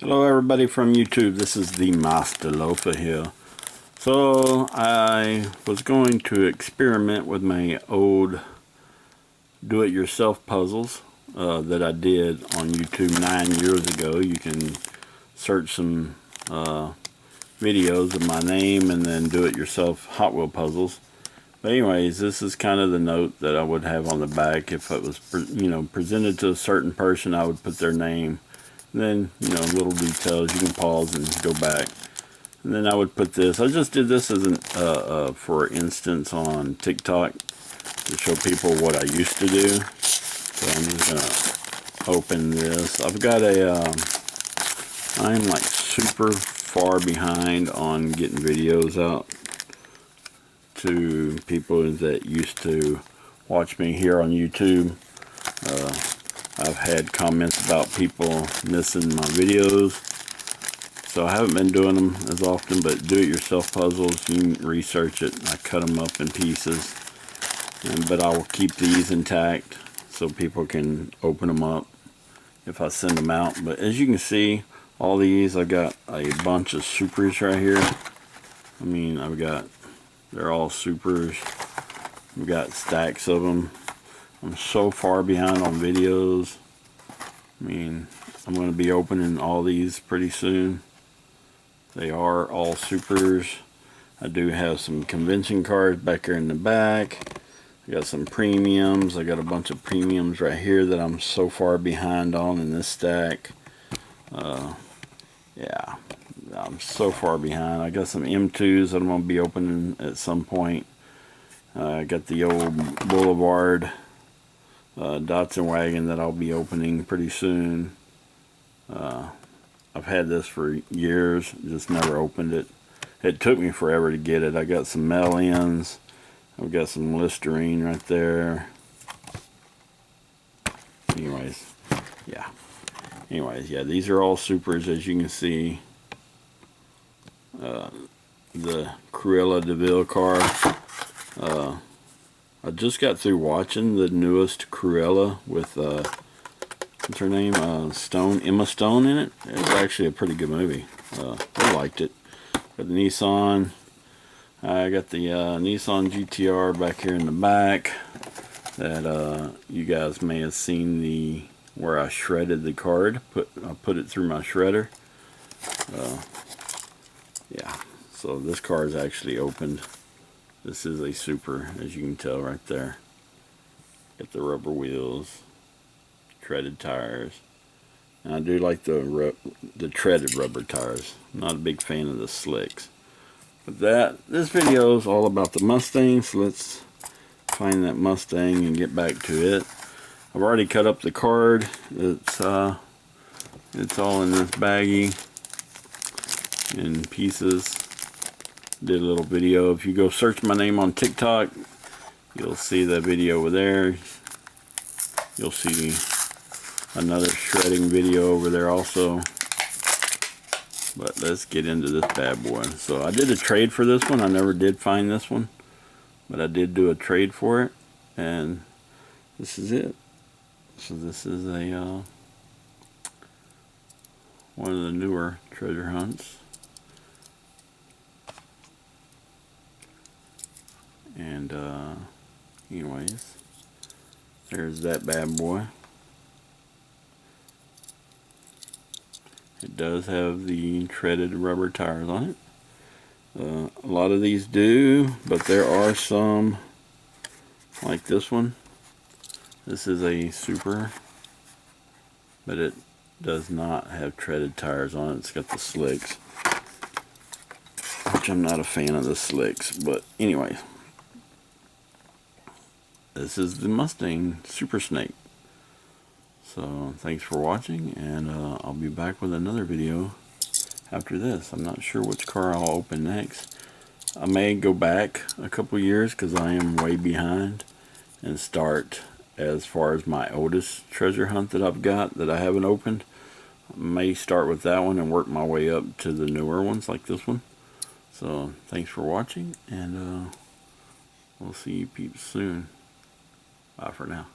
Hello everybody from YouTube, this is the Master Loafer here. So I was going to experiment with my old do-it-yourself puzzles that I did on YouTube 9 years ago. You can search some videos of my name and then do-it-yourself Hot Wheel puzzles. But anyways, this is kind of the note that I would have on the back. If it was presented to a certain person, I would put their name. Then, little details, you can pause and go back. And then I would put this. I just did this as for instance on TikTok to show people what I used to do. So I'm just going to open this. I've got I'm like super far behind on getting videos out to people that used to watch me here on YouTube. I've had comments about people missing my videos, so I haven't been doing them as often, but do-it-yourself puzzles, you can research it. I cut them up in pieces, but I will keep these intact so people can open them up if I send them out. But as you can see, all these, I got a bunch of supers right here. I mean, they're all supers. We've got stacks of them. I'm so far behind on videos. I mean, I'm going to be opening all these pretty soon. They are all supers. I do have some convention cards back here in the back. I got some premiums. I got a bunch of premiums right here that I'm so far behind on in this stack. Yeah, I'm so far behind. I got some M2s that I'm going to be opening at some point. I got the old Boulevard Datsun wagon that I'll be opening pretty soon. I've had this for years, just never opened it. It took me forever to get it. I got some mail-ins. I've got some Listerine right there. Anyways, yeah, these are all supers, as you can see. The Cruella de Vil car. I just got through watching the newest Cruella with, what's her name, Emma Stone in it. It's actually a pretty good movie. I liked it. Got the Nissan. I got the Nissan GTR back here in the back that you guys may have seen where I shredded the card. I put it through my shredder. Yeah, so this car is actually opened. This is a super, as you can tell right there. Got the rubber wheels, treaded tires. And I do like the treaded rubber tires. I'm not a big fan of the slicks. But this video is all about the Mustang, so let's find that Mustang and get back to it. I've already cut up the card. It's all in this baggie in pieces. Did a little video. If you go search my name on TikTok, you'll see that video over there. You'll see another shredding video over there also. But let's get into this bad boy. So I did a trade for this one. I never did find this one, but I did do a trade for it, and this is it. So this is one of the newer treasure hunts. And anyways, there's that bad boy. It does have the treaded rubber tires on it. A lot of these do, but there are some like this one. This is a super, but it does not have treaded tires on it. It's got the slicks, which I'm not a fan of the slicks, but anyway. This is the Mustang Super Snake. So thanks for watching, and I'll be back with another video after this. I'm not sure which car I'll open next. I may go back a couple years because I am way behind and start as far as my oldest treasure hunt that I've got that I haven't opened. I may start with that one and work my way up to the newer ones like this one. So thanks for watching, and we'll see you peeps soon. Bye for now.